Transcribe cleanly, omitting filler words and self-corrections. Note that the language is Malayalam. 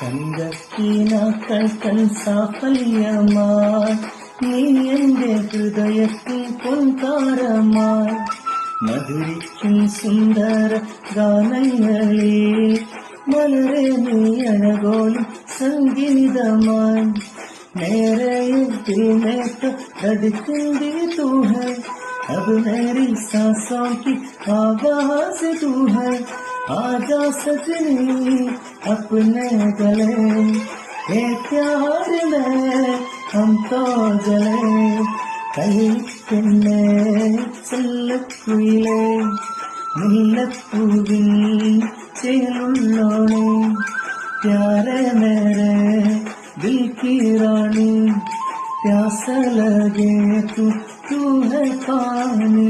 തങ്കത്തിനാക്കൾ സാഫല്യമായി നീ എന്റെ ഹൃദയത്തിൽ പൊൻകാരമായി മധുരിക്കും സുന്ദര ഗാനങ്ങളെ മലരെ നീ അഴകോലും സംഗീതമായി मेरे दिल में तो धड़कती तू है अब मेरी सांसों की आवाज तू है आजा सजनी अपने गले ये प्यार में हम तो जले കൈപ്പിന്നെ ചെല്ലക്കുയിലേ മുല്ലപ്പൂവിൻ ചേലുള്ളോണേ प्यारे मेरे दिल की रानी प्यास लगे तू है पानी।